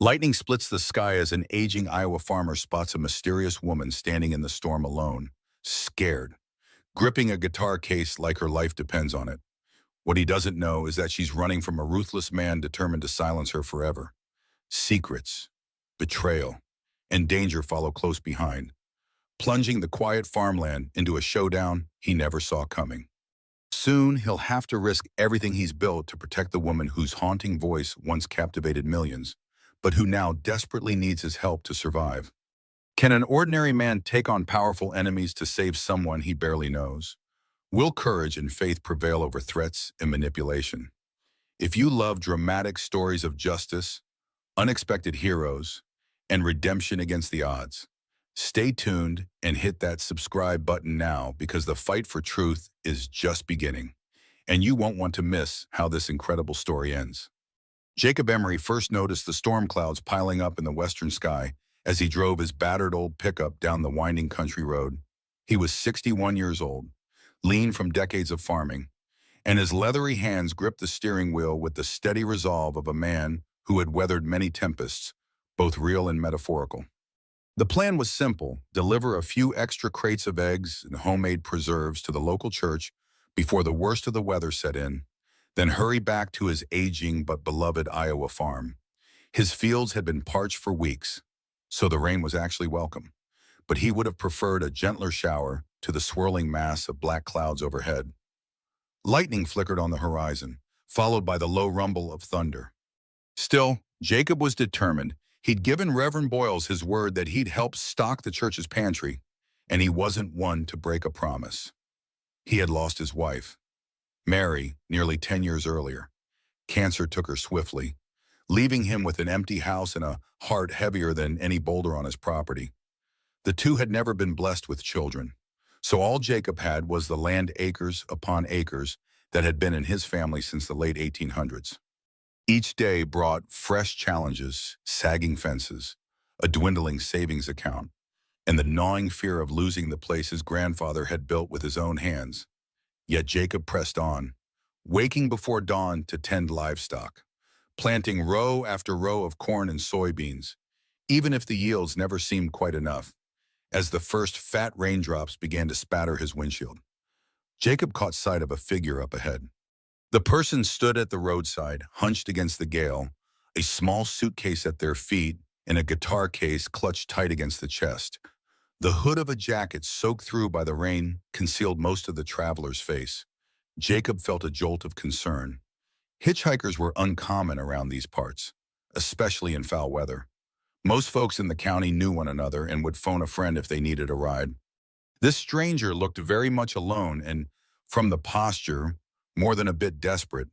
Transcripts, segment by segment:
Lightning splits the sky as an aging Iowa farmer spots a mysterious woman standing in the storm alone, scared, gripping a guitar case like her life depends on it. What he doesn't know is that she's running from a ruthless man determined to silence her forever. Secrets, betrayal, and danger follow close behind, plunging the quiet farmland into a showdown he never saw coming. Soon, he'll have to risk everything he's built to protect the woman whose haunting voice once captivated millions, but who now desperately needs his help to survive. Can an ordinary man take on powerful enemies to save someone he barely knows? Will courage and faith prevail over threats and manipulation? If you love dramatic stories of justice, unexpected heroes, and redemption against the odds, stay tuned and hit that subscribe button now because the fight for truth is just beginning, and you won't want to miss how this incredible story ends. Jacob Emery first noticed the storm clouds piling up in the western sky as he drove his battered old pickup down the winding country road. He was 61 years old, lean from decades of farming, and his leathery hands gripped the steering wheel with the steady resolve of a man who had weathered many tempests, both real and metaphorical. The plan was simple: deliver a few extra crates of eggs and homemade preserves to the local church before the worst of the weather set in, then hurry back to his aging but beloved Iowa farm. His fields had been parched for weeks, so the rain was actually welcome, but he would have preferred a gentler shower to the swirling mass of black clouds overhead. Lightning flickered on the horizon, followed by the low rumble of thunder. Still, Jacob was determined. He'd given Reverend Boyles his word that he'd help stock the church's pantry, and he wasn't one to break a promise. He had lost his wife, Mary, nearly 10 years earlier. Cancer took her swiftly, leaving him with an empty house and a heart heavier than any boulder on his property. The two had never been blessed with children, so all Jacob had was the land acres upon acres that had been in his family since the late 1800s. Each day brought fresh challenges, sagging fences, a dwindling savings account, and the gnawing fear of losing the place his grandfather had built with his own hands. Yet Jacob pressed on, waking before dawn to tend livestock, planting row after row of corn and soybeans, even if the yields never seemed quite enough. As the first fat raindrops began to spatter his windshield, Jacob caught sight of a figure up ahead. The person stood at the roadside, hunched against the gale, a small suitcase at their feet and a guitar case clutched tight against the chest. The hood of a jacket soaked through by the rain concealed most of the traveler's face. Jacob felt a jolt of concern. Hitchhikers were uncommon around these parts, especially in foul weather. Most folks in the county knew one another and would phone a friend if they needed a ride. This stranger looked very much alone and, from the posture, more than a bit desperate.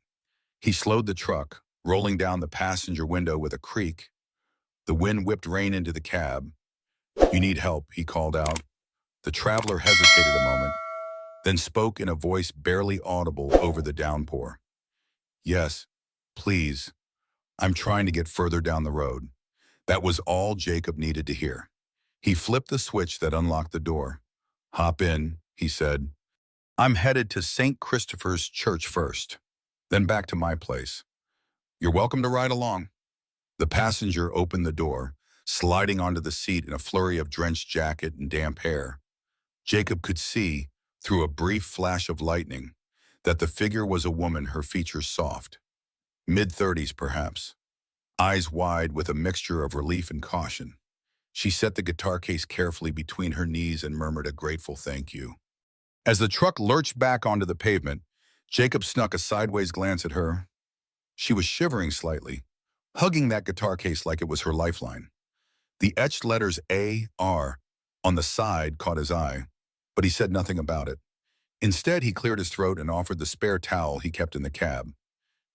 He slowed the truck, rolling down the passenger window with a creak. The wind whipped rain into the cab. "You need help," he called out. The traveler hesitated a moment, then spoke in a voice barely audible over the downpour. "Yes, please. I'm trying to get further down the road." That was all Jacob needed to hear. He flipped the switch that unlocked the door. "Hop in," he said. "I'm headed to St. Christopher's Church first, then back to my place. You're welcome to ride along." The passenger opened the door, sliding onto the seat in a flurry of drenched jacket and damp hair. Jacob could see, through a brief flash of lightning, that the figure was a woman, her features soft. Mid-30s, perhaps. Eyes wide with a mixture of relief and caution. She set the guitar case carefully between her knees and murmured a grateful thank you. As the truck lurched back onto the pavement, Jacob snuck a sideways glance at her. She was shivering slightly, hugging that guitar case like it was her lifeline. The etched letters A.R. on the side caught his eye, but he said nothing about it. Instead, he cleared his throat and offered the spare towel he kept in the cab.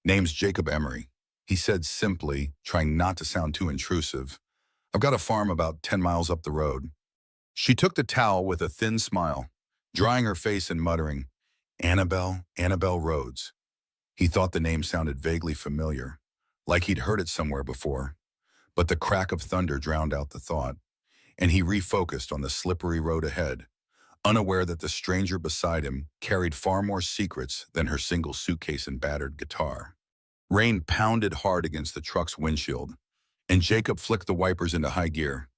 "Name's Jacob Emery," he said simply, trying not to sound too intrusive. "I've got a farm about 10 miles up the road." She took the towel with a thin smile, drying her face and muttering, Annabelle Rhodes." He thought the name sounded vaguely familiar, like he'd heard it somewhere before, but the crack of thunder drowned out the thought, and he refocused on the slippery road ahead, unaware that the stranger beside him carried far more secrets than her single suitcase and battered guitar. Rain pounded hard against the truck's windshield, and Jacob flicked the wipers into high gear.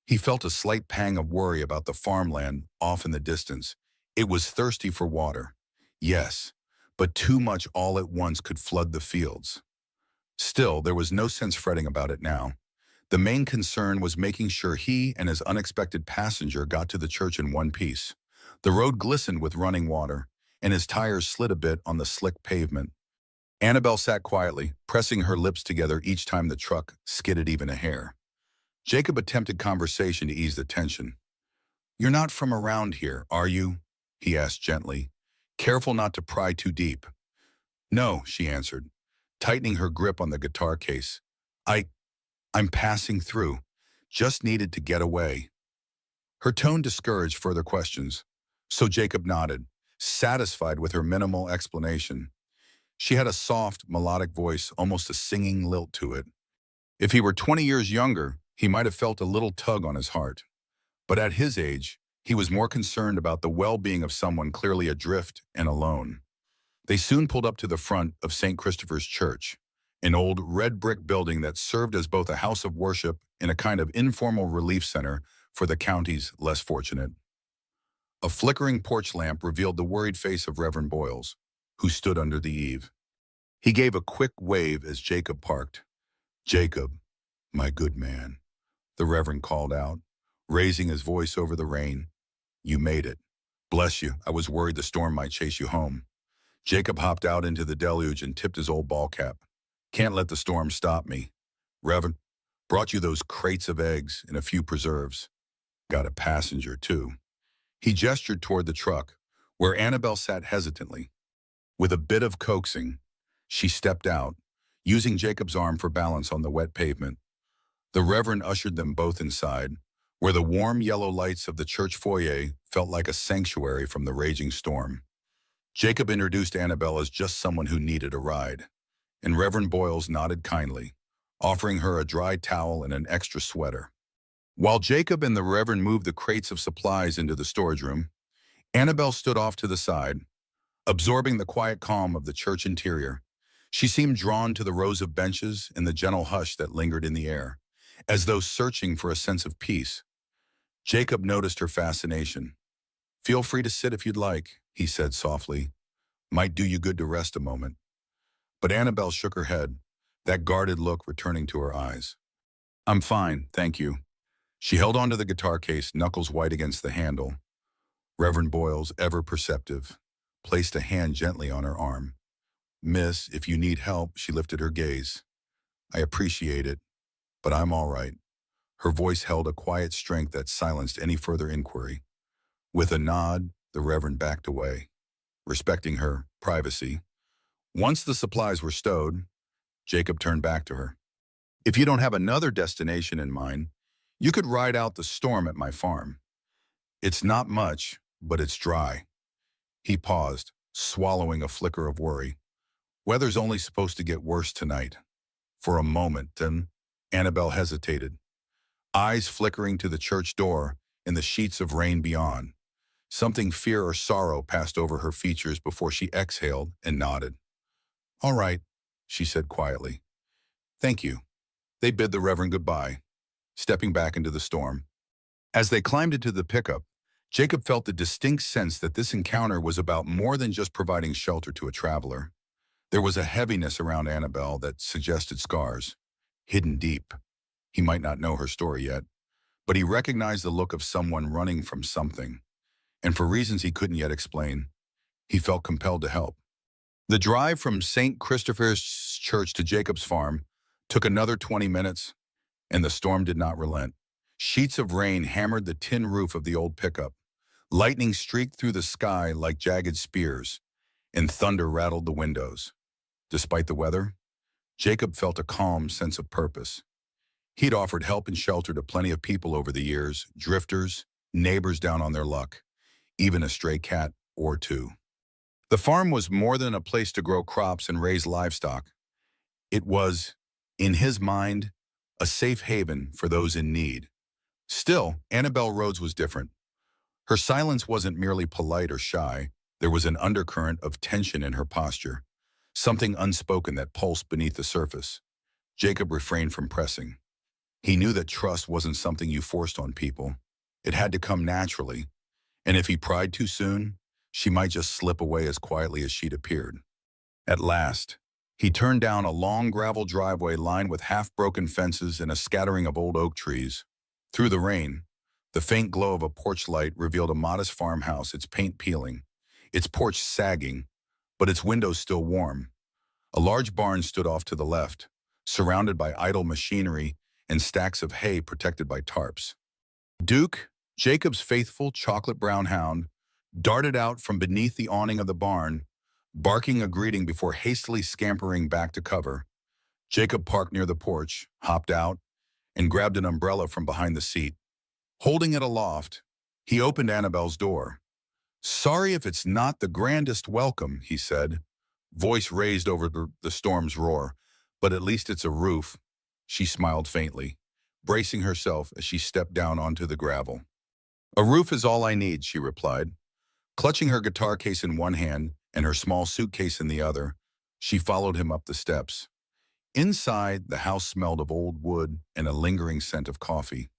He felt a slight pang of worry about the farmland off in the distance. It was thirsty for water. Yes, but too much all at once could flood the fields. Still, there was no sense fretting about it now. The main concern was making sure he and his unexpected passenger got to the church in one piece. The road glistened with running water, and his tires slid a bit on the slick pavement. Annabelle sat quietly, pressing her lips together each time the truck skidded even a hair. Jacob attempted conversation to ease the tension. "You're not from around here, are you?" he asked gently, careful not to pry too deep. "No," she answered, tightening her grip on the guitar case. I, I'm passing through. Just needed to get away." Her tone discouraged further questions, so Jacob nodded, satisfied with her minimal explanation. She had a soft, melodic voice, almost a singing lilt to it. If he were 20 years younger, he might have felt a little tug on his heart. But at his age, he was more concerned about the well-being of someone clearly adrift and alone. They soon pulled up to the front of St. Christopher's Church, an old red brick building that served as both a house of worship and a kind of informal relief center for the county's less fortunate. A flickering porch lamp revealed the worried face of Reverend Boyles, who stood under the eave. He gave a quick wave as Jacob parked. "Jacob, my good man," the Reverend called out, raising his voice over the rain. "You made it. Bless you, I was worried the storm might chase you home." Jacob hopped out into the deluge and tipped his old ball cap. "Can't let the storm stop me. Reverend, brought you those crates of eggs and a few preserves. Got a passenger, too." He gestured toward the truck, where Annabelle sat hesitantly. With a bit of coaxing, she stepped out, using Jacob's arm for balance on the wet pavement. The Reverend ushered them both inside, where the warm yellow lights of the church foyer felt like a sanctuary from the raging storm. Jacob introduced Annabelle as just someone who needed a ride, and Reverend Boyles nodded kindly, offering her a dry towel and an extra sweater. While Jacob and the Reverend moved the crates of supplies into the storage room, Annabelle stood off to the side, absorbing the quiet calm of the church interior. She seemed drawn to the rows of benches and the gentle hush that lingered in the air, as though searching for a sense of peace. Jacob noticed her fascination. "Feel free to sit if you'd like," he said softly. "Might do you good to rest a moment." But Annabelle shook her head, that guarded look returning to her eyes. "I'm fine, thank you." She held onto the guitar case, knuckles white against the handle. Reverend Boyles, ever perceptive, placed a hand gently on her arm. "Miss, if you need help," she lifted her gaze. "I appreciate it, but I'm all right." Her voice held a quiet strength that silenced any further inquiry. With a nod, the Reverend backed away, respecting her privacy. Once the supplies were stowed, Jacob turned back to her. "If you don't have another destination in mind, you could ride out the storm at my farm. It's not much, but it's dry." He paused, swallowing a flicker of worry. "Weather's only supposed to get worse tonight." For a moment, then, Annabelle hesitated, eyes flickering to the church door and the sheets of rain beyond. Something fear or sorrow passed over her features before she exhaled and nodded. "All right," she said quietly. "Thank you." They bid the Reverend goodbye, stepping back into the storm. As they climbed into the pickup, Jacob felt the distinct sense that this encounter was about more than just providing shelter to a traveler. There was a heaviness around Annabelle that suggested scars, hidden deep. He might not know her story yet, but he recognized the look of someone running from something, and for reasons he couldn't yet explain, he felt compelled to help. The drive from St. Christopher's Church to Jacob's farm took another 20 minutes, and the storm did not relent. Sheets of rain hammered the tin roof of the old pickup. Lightning streaked through the sky like jagged spears, and thunder rattled the windows. Despite the weather, Jacob felt a calm sense of purpose. He'd offered help and shelter to plenty of people over the years, drifters, neighbors down on their luck, even a stray cat or two. The farm was more than a place to grow crops and raise livestock. It was, in his mind, a safe haven for those in need. Still, Annabelle Rhodes was different. Her silence wasn't merely polite or shy. There was an undercurrent of tension in her posture, something unspoken that pulsed beneath the surface. Jacob refrained from pressing. He knew that trust wasn't something you forced on people. It had to come naturally, and if he pried too soon, she might just slip away as quietly as she'd appeared. At last, he turned down a long gravel driveway lined with half-broken fences and a scattering of old oak trees. Through the rain, the faint glow of a porch light revealed a modest farmhouse, its paint peeling, its porch sagging, but its windows still warm. A large barn stood off to the left, surrounded by idle machinery and stacks of hay protected by tarps. Duke, Jacob's faithful chocolate-brown hound, darted out from beneath the awning of the barn, barking a greeting before hastily scampering back to cover. Jacob parked near the porch, hopped out, and grabbed an umbrella from behind the seat. Holding it aloft, he opened Annabelle's door. "Sorry if it's not the grandest welcome," he said, voice raised over the storm's roar, "but at least it's a roof." She smiled faintly, bracing herself as she stepped down onto the gravel. "A roof is all I need," she replied. Clutching her guitar case in one hand and her small suitcase in the other, she followed him up the steps. Inside, the house smelled of old wood and a lingering scent of coffee.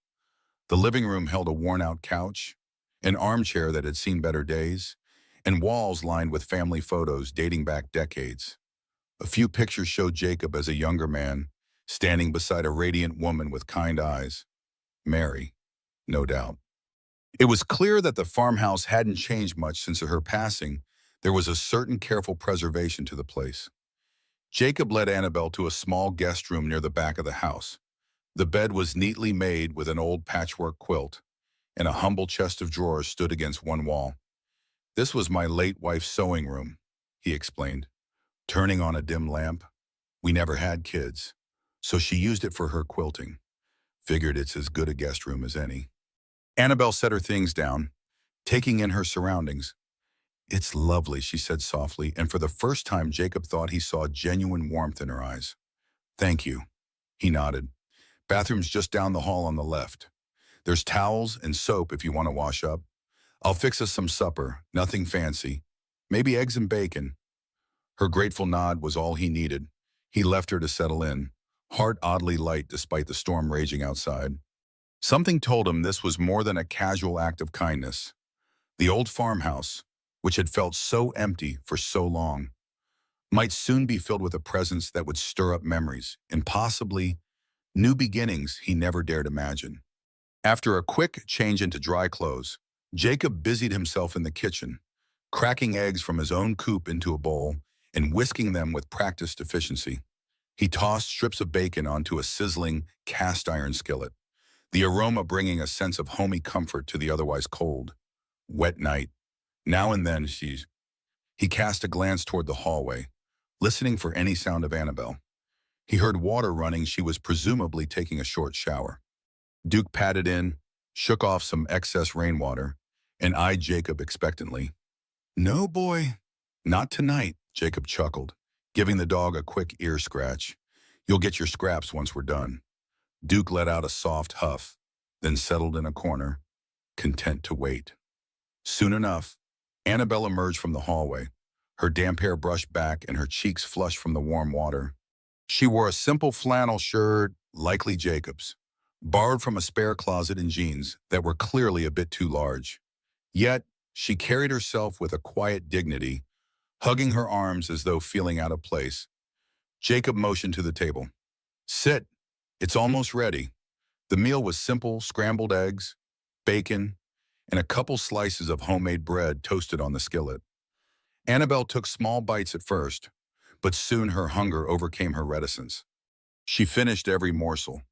The living room held a worn-out couch, an armchair that had seen better days, and walls lined with family photos dating back decades. A few pictures showed Jacob as a younger man, standing beside a radiant woman with kind eyes. Mary, no doubt. It was clear that the farmhouse hadn't changed much since her passing. There was a certain careful preservation to the place. Jacob led Annabelle to a small guest room near the back of the house. The bed was neatly made with an old patchwork quilt, and a humble chest of drawers stood against one wall. "This was my late wife's sewing room," he explained, turning on a dim lamp. "We never had kids, so she used it for her quilting. Figured it's as good a guest room as any." Annabelle set her things down, taking in her surroundings. "It's lovely," she said softly, and for the first time Jacob thought he saw genuine warmth in her eyes. "Thank you," he nodded. "Bathroom's just down the hall on the left. There's towels and soap if you want to wash up. I'll fix us some supper, nothing fancy. Maybe eggs and bacon." Her grateful nod was all he needed. He left her to settle in, heart oddly light despite the storm raging outside. Something told him this was more than a casual act of kindness. The old farmhouse, which had felt so empty for so long, might soon be filled with a presence that would stir up memories and possibly new beginnings he never dared imagine. After a quick change into dry clothes, Jacob busied himself in the kitchen, cracking eggs from his own coop into a bowl and whisking them with practiced efficiency. He tossed strips of bacon onto a sizzling cast-iron skillet, the aroma bringing a sense of homey comfort to the otherwise cold, wet night. Now and then he cast a glance toward the hallway, listening for any sound of Annabelle. He heard water running. She was presumably taking a short shower. Duke padded in, shook off some excess rainwater, and eyed Jacob expectantly. "No, boy, not tonight," Jacob chuckled, giving the dog a quick ear scratch. "You'll get your scraps once we're done." Duke let out a soft huff, then settled in a corner, content to wait. Soon enough, Annabelle emerged from the hallway, her damp hair brushed back and her cheeks flushed from the warm water. She wore a simple flannel shirt, likely Jacob's, borrowed from a spare closet and jeans that were clearly a bit too large. Yet, she carried herself with a quiet dignity, hugging her arms as though feeling out of place. Jacob motioned to the table. "Sit. It's almost ready." The meal was simple: scrambled eggs, bacon, and a couple slices of homemade bread toasted on the skillet. Annabelle took small bites at first, but soon her hunger overcame her reticence. She finished every morsel,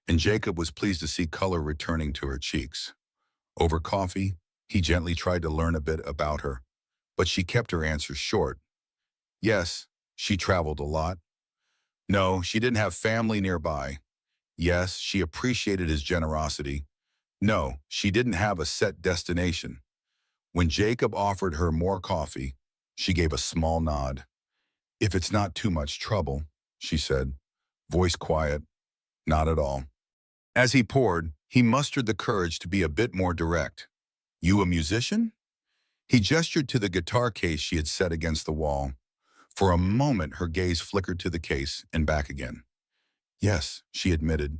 and Jacob was pleased to see color returning to her cheeks. Over coffee, he gently tried to learn a bit about her, but she kept her answers short. Yes, she traveled a lot. No, she didn't have family nearby. Yes, she appreciated his generosity. No, she didn't have a set destination. When Jacob offered her more coffee, she gave a small nod. "If it's not too much trouble," she said, voice quiet. "Not at all." As he poured, he mustered the courage to be a bit more direct. "You a musician?" He gestured to the guitar case she had set against the wall. For a moment, her gaze flickered to the case and back again. "Yes," she admitted,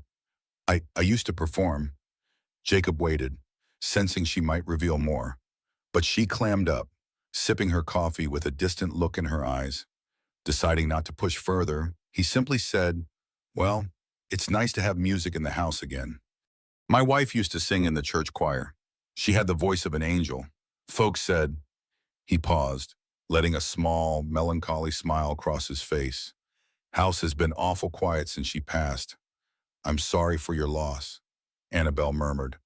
I used to perform. Jacob waited, sensing she might reveal more. But she clammed up, sipping her coffee with a distant look in her eyes. Deciding not to push further, he simply said, "Well, it's nice to have music in the house again. My wife used to sing in the church choir. She had the voice of an angel. Folks said." He paused, letting a small, melancholy smile cross his face. "House has been awful quiet since she passed. I'm sorry for your loss," Annabelle murmured,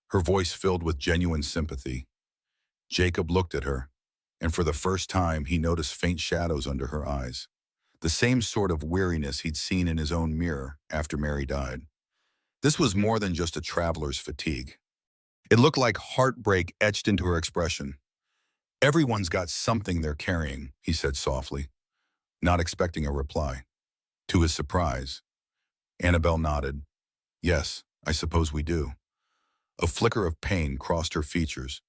her voice filled with genuine sympathy. Jacob looked at her, and for the first time he noticed faint shadows under her eyes, the same sort of weariness he'd seen in his own mirror after Mary died. This was more than just a traveler's fatigue. It looked like heartbreak etched into her expression. "Everyone's got something they're carrying," he said softly, not expecting a reply. To his surprise, Annabelle nodded. "Yes, I suppose we do." A flicker of pain crossed her features,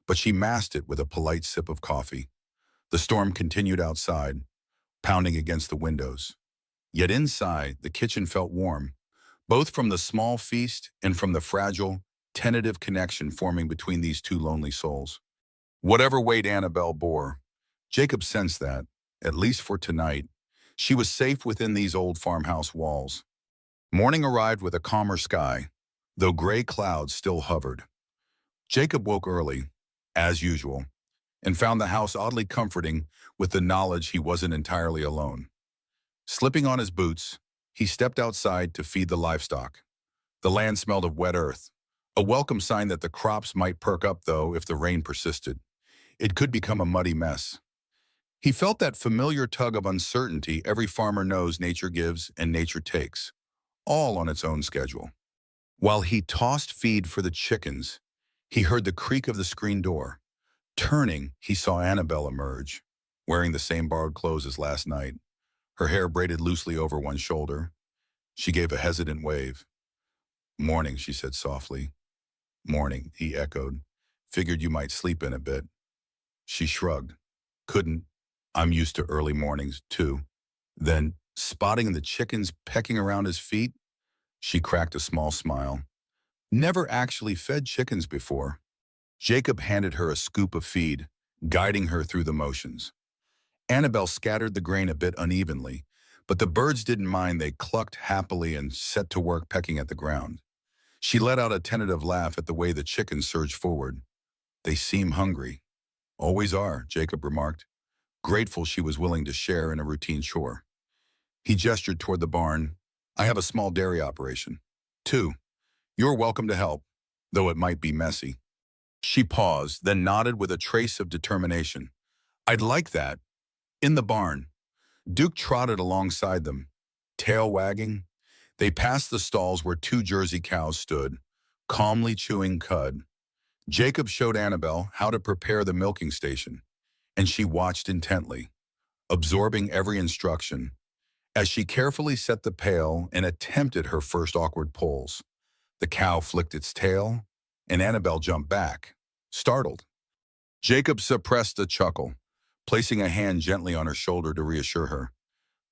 but she masked it with a polite sip of coffee. The storm continued outside, pounding against the windows. Yet inside, the kitchen felt warm, both from the small feast and from the fragile, tentative connection forming between these two lonely souls. Whatever weight Annabelle bore, Jacob sensed that, at least for tonight, she was safe within these old farmhouse walls. Morning arrived with a calmer sky, though gray clouds still hovered. Jacob woke early, as usual, and found the house oddly comforting with the knowledge he wasn't entirely alone. Slipping on his boots, he stepped outside to feed the livestock. The land smelled of wet earth, a welcome sign that the crops might perk up, though, if the rain persisted. It could become a muddy mess. He felt that familiar tug of uncertainty every farmer knows nature gives and nature takes, all on its own schedule. While he tossed feed for the chickens, he heard the creak of the screen door. Turning, he saw Annabelle emerge, wearing the same borrowed clothes as last night, her hair braided loosely over one shoulder. She gave a hesitant wave. "Morning," she said softly. "Morning," he echoed. "Figured you might sleep in a bit." She shrugged. "Couldn't. I'm used to early mornings, too." Then, spotting the chickens pecking around his feet, she cracked a small smile. "Never actually fed chickens before." Jacob handed her a scoop of feed, guiding her through the motions. Annabelle scattered the grain a bit unevenly, but the birds didn't mind. They clucked happily and set to work pecking at the ground. She let out a tentative laugh at the way the chickens surged forward. "They seem hungry." "Always are," Jacob remarked, grateful she was willing to share in a routine chore. He gestured toward the barn. "I have a small dairy operation. 2. You're welcome to help, though it might be messy." She paused, then nodded with a trace of determination. "I'd like that." In the barn, Duke trotted alongside them, tail wagging. They passed the stalls where 2 Jersey cows stood, calmly chewing cud. Jacob showed Annabelle how to prepare the milking station, and she watched intently, absorbing every instruction. As she carefully set the pail and attempted her first awkward pulls, the cow flicked its tail, and Annabelle jumped back, startled. Jacob suppressed a chuckle, placing a hand gently on her shoulder to reassure her.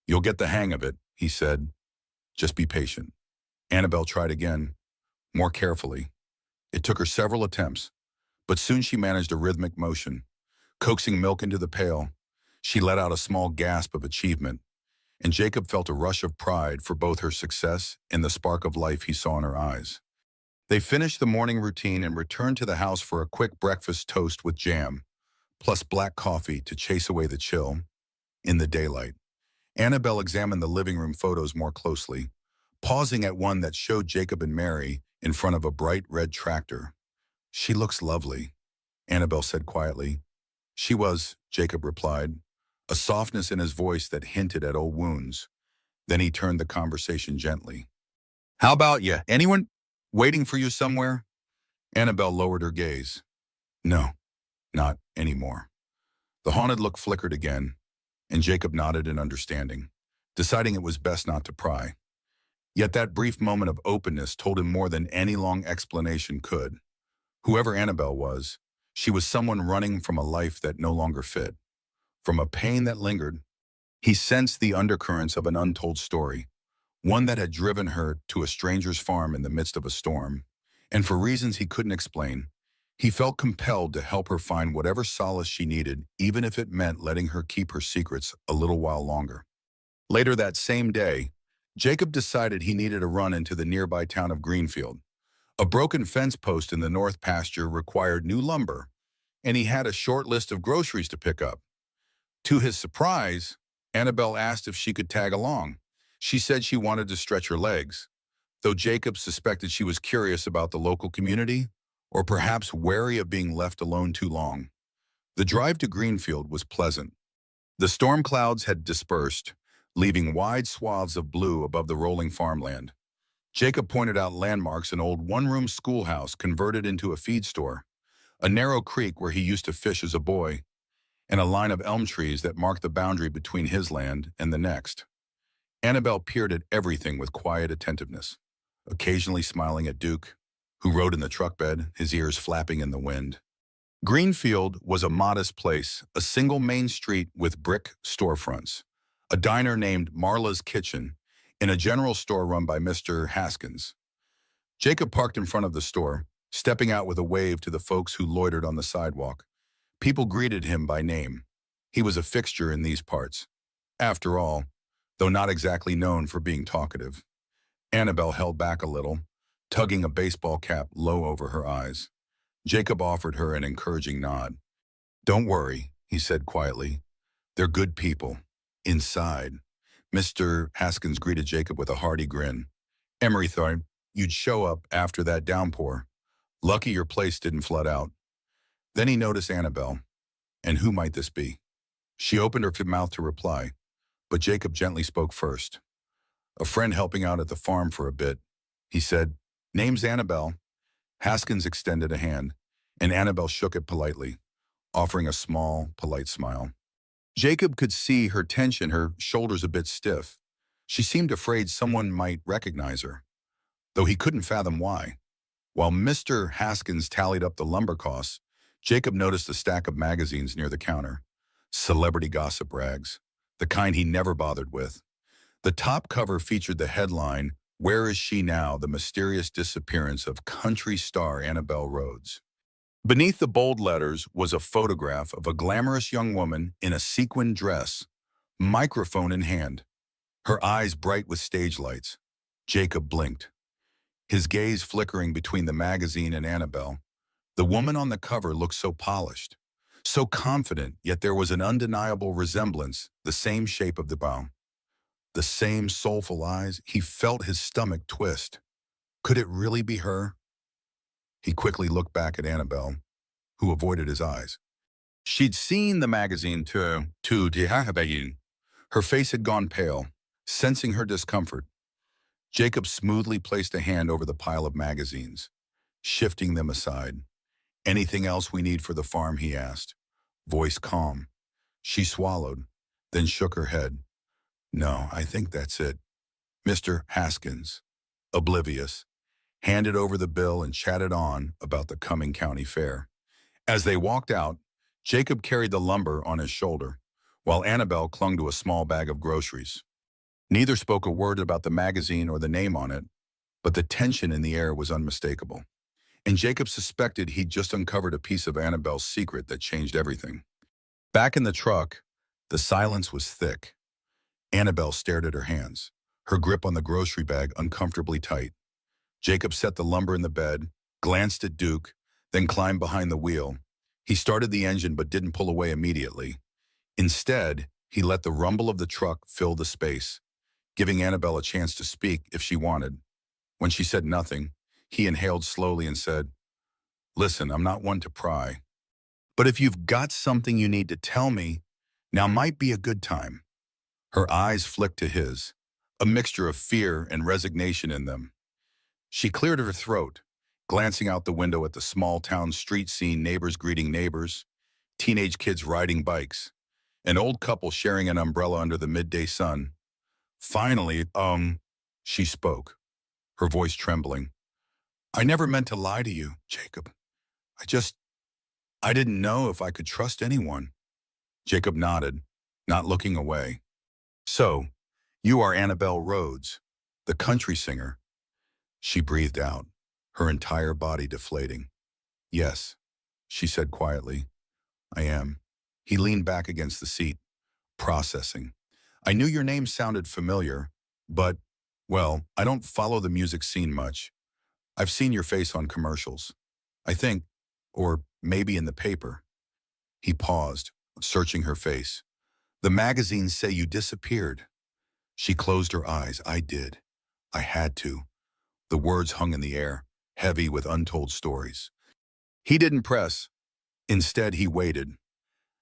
"You'll get the hang of it," he said. "Just be patient." Annabelle tried again, more carefully. It took her several attempts, but soon she managed a rhythmic motion. Coaxing milk into the pail, she let out a small gasp of achievement, and Jacob felt a rush of pride for both her success and the spark of life he saw in her eyes. They finished the morning routine and returned to the house for a quick breakfast toast with jam, plus black coffee to chase away the chill. In the daylight, Annabelle examined the living room photos more closely, pausing at one that showed Jacob and Mary in front of a bright red tractor. "She looks lovely," Annabelle said quietly. "She was," Jacob replied, a softness in his voice that hinted at old wounds. Then he turned the conversation gently. "How about you? Anyone waiting for you somewhere?" Annabelle lowered her gaze. "No, not anymore." The haunted look flickered again, and Jacob nodded in understanding, deciding it was best not to pry. Yet that brief moment of openness told him more than any long explanation could. Whoever Annabelle was, she was someone running from a life that no longer fit, from a pain that lingered. He sensed the undercurrents of an untold story, one that had driven her to a stranger's farm in the midst of a storm. And for reasons he couldn't explain, he felt compelled to help her find whatever solace she needed, even if it meant letting her keep her secrets a little while longer. Later that same day, Jacob decided he needed a run into the nearby town of Greenfield. A broken fence post in the north pasture required new lumber, and he had a short list of groceries to pick up. To his surprise, Annabelle asked if she could tag along. She said she wanted to stretch her legs, though Jacob suspected she was curious about the local community, or perhaps wary of being left alone too long. The drive to Greenfield was pleasant. The storm clouds had dispersed, leaving wide swaths of blue above the rolling farmland. Jacob pointed out landmarks: an old one-room schoolhouse converted into a feed store, a narrow creek where he used to fish as a boy, and a line of elm trees that marked the boundary between his land and the next. Annabelle peered at everything with quiet attentiveness, occasionally smiling at Duke, who rode in the truck bed, his ears flapping in the wind. Greenfield was a modest place, a single main street with brick storefronts, a diner named Marla's Kitchen, and a general store run by Mr. Haskins. Jacob parked in front of the store, stepping out with a wave to the folks who loitered on the sidewalk. People greeted him by name. He was a fixture in these parts. After all, though not exactly known for being talkative. Annabelle held back a little, tugging a baseball cap low over her eyes. Jacob offered her an encouraging nod. "Don't worry," he said quietly. "They're good people. Inside." Mr. Haskins greeted Jacob with a hearty grin. "Emery thought you'd show up after that downpour. Lucky your place didn't flood out." Then he noticed Annabelle. And who might this be? She opened her mouth to reply, but Jacob gently spoke first. "A friend helping out at the farm for a bit," he said. "Name's Annabelle." Haskins extended a hand, and Annabelle shook it politely, offering a small, polite smile. Jacob could see her tension, her shoulders a bit stiff. She seemed afraid someone might recognize her, though he couldn't fathom why. While Mr. Haskins tallied up the lumber costs, Jacob noticed a stack of magazines near the counter. Celebrity gossip rags, the kind he never bothered with. The top cover featured the headline, "Where is she now? The mysterious disappearance of country star Annabelle Rhodes." Beneath the bold letters was a photograph of a glamorous young woman in a sequined dress, microphone in hand, her eyes bright with stage lights. Jacob blinked, his gaze flickering between the magazine and Annabelle. The woman on the cover looked so polished, so confident, yet there was an undeniable resemblance, the same shape of the bow, the same soulful eyes. He felt his stomach twist. Could it really be her? He quickly looked back at Annabelle, who avoided his eyes. She'd seen the magazine too. Her face had gone pale, sensing her discomfort. Jacob smoothly placed a hand over the pile of magazines, shifting them aside. "Anything else we need for the farm?" he asked, voice calm. She swallowed, then shook her head. "No, I think that's it." Mr. Haskins, oblivious, handed over the bill and chatted on about the coming county fair. As they walked out, Jacob carried the lumber on his shoulder, while Annabelle clung to a small bag of groceries. Neither spoke a word about the magazine or the name on it, but the tension in the air was unmistakable. And Jacob suspected he'd just uncovered a piece of Annabelle's secret that changed everything. Back in the truck, the silence was thick. Annabelle stared at her hands, her grip on the grocery bag uncomfortably tight. Jacob set the lumber in the bed, glanced at Duke, then climbed behind the wheel. He started the engine but didn't pull away immediately. Instead, he let the rumble of the truck fill the space, giving Annabelle a chance to speak if she wanted. When she said nothing, he inhaled slowly and said, "Listen, I'm not one to pry, but if you've got something you need to tell me, now might be a good time." Her eyes flicked to his, a mixture of fear and resignation in them. She cleared her throat, glancing out the window at the small-town street scene, neighbors greeting neighbors, teenage kids riding bikes, an old couple sharing an umbrella under the midday sun. Finally, she spoke, her voice trembling. "I never meant to lie to you, Jacob. I didn't know if I could trust anyone." Jacob nodded, not looking away. "So, you are Annabelle Rhodes." The country singer. She breathed out, her entire body deflating. Yes, she said quietly. I am. He leaned back against the seat, processing. I knew your name sounded familiar, but, well, I don't follow the music scene much. I've seen your face on commercials. I think, or maybe in the paper. He paused, searching her face. The magazines say you disappeared. She closed her eyes. I did. I had to. The words hung in the air, heavy with untold stories. He didn't press. Instead, he waited.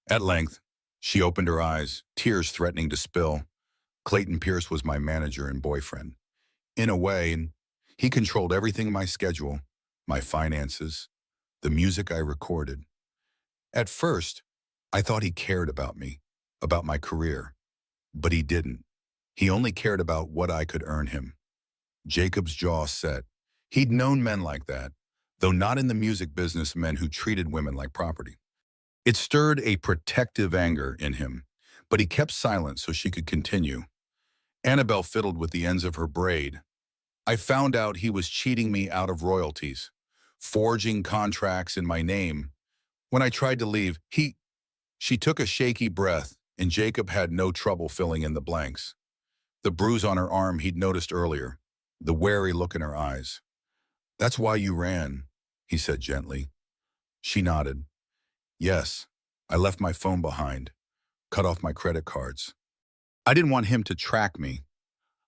At length, she opened her eyes, tears threatening to spill. Clayton Pierce was my manager and boyfriend. In a way, and he controlled everything: my schedule, my finances, the music I recorded. At first, I thought he cared about me, about my career. But he didn't. He only cared about what I could earn him. Jacob's jaw set. He'd known men like that, though not in the music business, men who treated women like property. It stirred a protective anger in him, but he kept silent so she could continue. Annabelle fiddled with the ends of her braid. I found out he was cheating me out of royalties, forging contracts in my name. When I tried to leave, she took a shaky breath, and Jacob had no trouble filling in the blanks. The bruise on her arm he'd noticed earlier, the wary look in her eyes. That's why you ran, he said gently. She nodded. Yes, I left my phone behind, cut off my credit cards. I didn't want him to track me.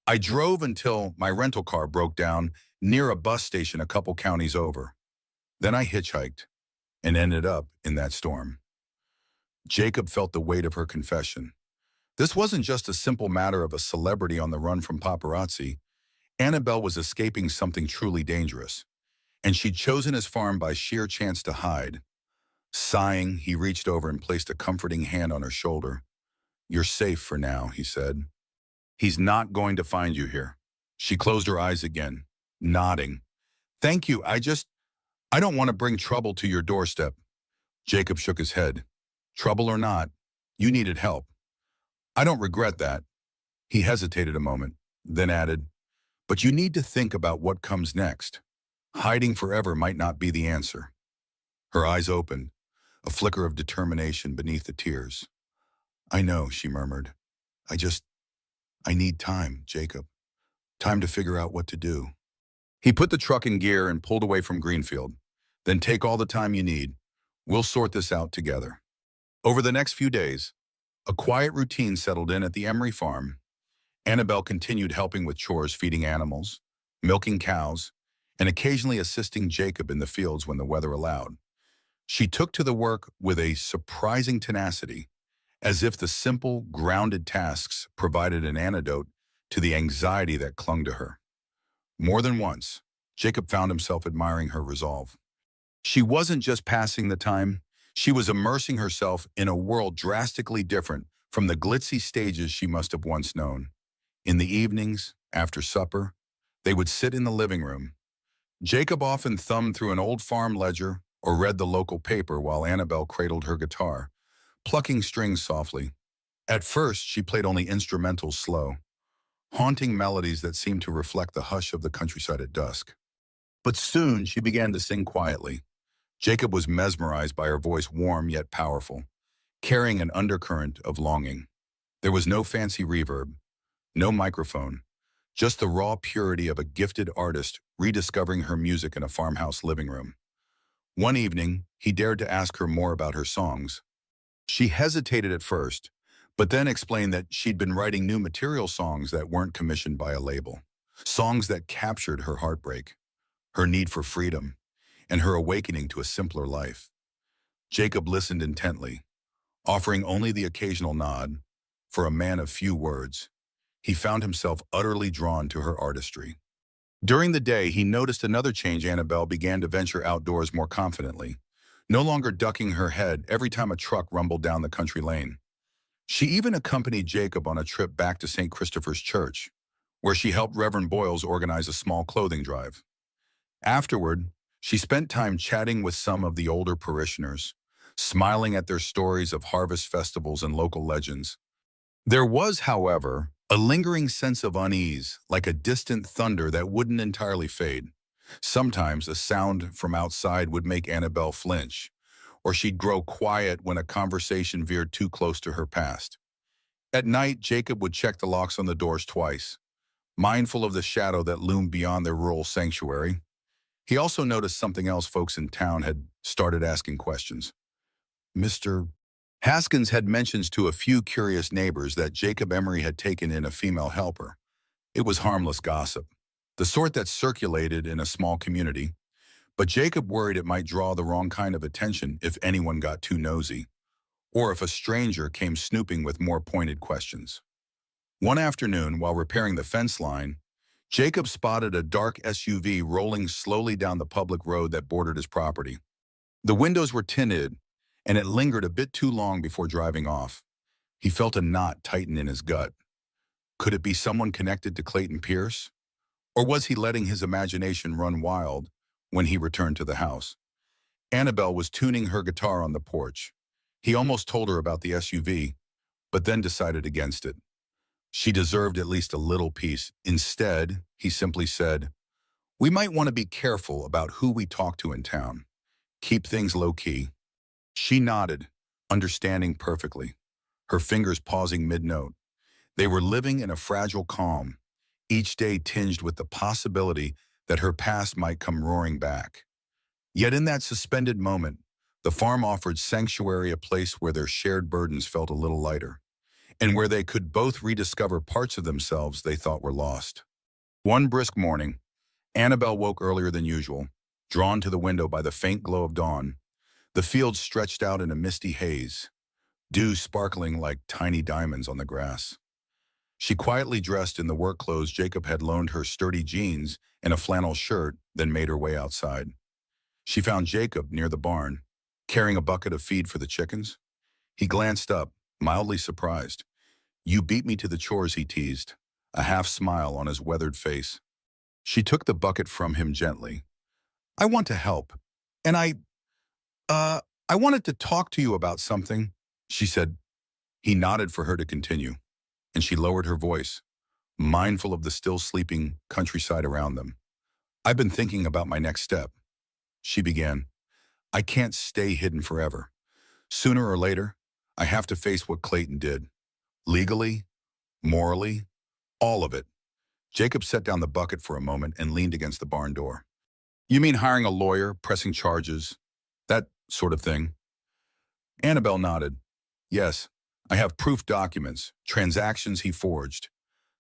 I drove until my rental car broke down near a bus station a couple counties over. Then I hitchhiked and ended up in that storm. Jacob felt the weight of her confession. This wasn't just a simple matter of a celebrity on the run from paparazzi. Annabelle was escaping something truly dangerous, and she'd chosen his farm by sheer chance to hide. Sighing, he reached over and placed a comforting hand on her shoulder. You're safe for now, he said. He's not going to find you here. She closed her eyes again, nodding. Thank you, I don't want to bring trouble to your doorstep. Jacob shook his head. Trouble or not, you needed help. I don't regret that. He hesitated a moment, then added, but you need to think about what comes next. Hiding forever might not be the answer. Her eyes opened, a flicker of determination beneath the tears. I know, she murmured. I need time, Jacob. Time to figure out what to do. He put the truck in gear and pulled away from Greenfield. Then take all the time you need. We'll sort this out together. Over the next few days, a quiet routine settled in at the Emery farm. Annabelle continued helping with chores, feeding animals, milking cows, and occasionally assisting Jacob in the fields when the weather allowed. She took to the work with a surprising tenacity, as if the simple, grounded tasks provided an antidote to the anxiety that clung to her. More than once, Jacob found himself admiring her resolve. She wasn't just passing the time, she was immersing herself in a world drastically different from the glitzy stages she must have once known. In the evenings, after supper, they would sit in the living room. Jacob often thumbed through an old farm ledger or read the local paper while Annabelle cradled her guitar, plucking strings softly. At first, she played only instrumentals slow, haunting melodies that seemed to reflect the hush of the countryside at dusk. But soon, she began to sing quietly. Jacob was mesmerized by her voice, warm yet powerful, carrying an undercurrent of longing. There was no fancy reverb, no microphone, just the raw purity of a gifted artist rediscovering her music in a farmhouse living room. One evening, he dared to ask her more about her songs. She hesitated at first, but then explained that she'd been writing new material songs that weren't commissioned by a label. Songs that captured her heartbreak, her need for freedom, and her awakening to a simpler life. Jacob listened intently, offering only the occasional nod. For a man of few words, he found himself utterly drawn to her artistry. During the day, he noticed another change. Annabelle began to venture outdoors more confidently, no longer ducking her head every time a truck rumbled down the country lane. She even accompanied Jacob on a trip back to St. Christopher's Church, where she helped Reverend Boyles organize a small clothing drive. Afterward, she spent time chatting with some of the older parishioners, smiling at their stories of harvest festivals and local legends. There was, however, A lingering sense of unease, like a distant thunder that wouldn't entirely fade. Sometimes a sound from outside would make Annabelle flinch, or she'd grow quiet when a conversation veered too close to her past. At night, Jacob would check the locks on the doors twice, mindful of the shadow that loomed beyond their rural sanctuary. He also noticed something else. Folks in town had started asking questions. Mr. Haskins had mentions to a few curious neighbors that Jacob Emery had taken in a female helper. It was harmless gossip, the sort that circulated in a small community, but Jacob worried it might draw the wrong kind of attention if anyone got too nosy, or if a stranger came snooping with more pointed questions. One afternoon, while repairing the fence line, Jacob spotted a dark SUV rolling slowly down the public road that bordered his property. The windows were tinted, and it lingered a bit too long before driving off. He felt a knot tighten in his gut. Could it be someone connected to Clayton Pierce? Or was he letting his imagination run wild when he returned to the house? Annabelle was tuning her guitar on the porch. He almost told her about the SUV, but then decided against it. She deserved at least a little peace. Instead, he simply said, "We might want to be careful about who we talk to in town. Keep things low-key." She nodded, understanding perfectly, her fingers pausing mid-note. They were living in a fragile calm, each day tinged with the possibility that her past might come roaring back. Yet in that suspended moment, the farm offered sanctuary, a place where their shared burdens felt a little lighter, and where they could both rediscover parts of themselves they thought were lost. One brisk morning, Annabelle woke earlier than usual, drawn to the window by the faint glow of dawn. The fields stretched out in a misty haze, dew sparkling like tiny diamonds on the grass. She quietly dressed in the work clothes Jacob had loaned her, sturdy jeans and a flannel shirt, then made her way outside. She found Jacob near the barn, carrying a bucket of feed for the chickens. He glanced up, mildly surprised. "You beat me to the chores," he teased, a half smile on his weathered face. She took the bucket from him gently. "I want to help, and I wanted to talk to you about something," she said. He nodded for her to continue, and she lowered her voice, mindful of the still sleeping countryside around them. "I've been thinking about my next step," she began. "I can't stay hidden forever. Sooner or later, I have to face what Clayton did. Legally, morally, all of it." Jacob set down the bucket for a moment and leaned against the barn door. "You mean hiring a lawyer, pressing charges, that sort of thing?" Annabelle nodded. "Yes, I have proof documents, transactions he forged.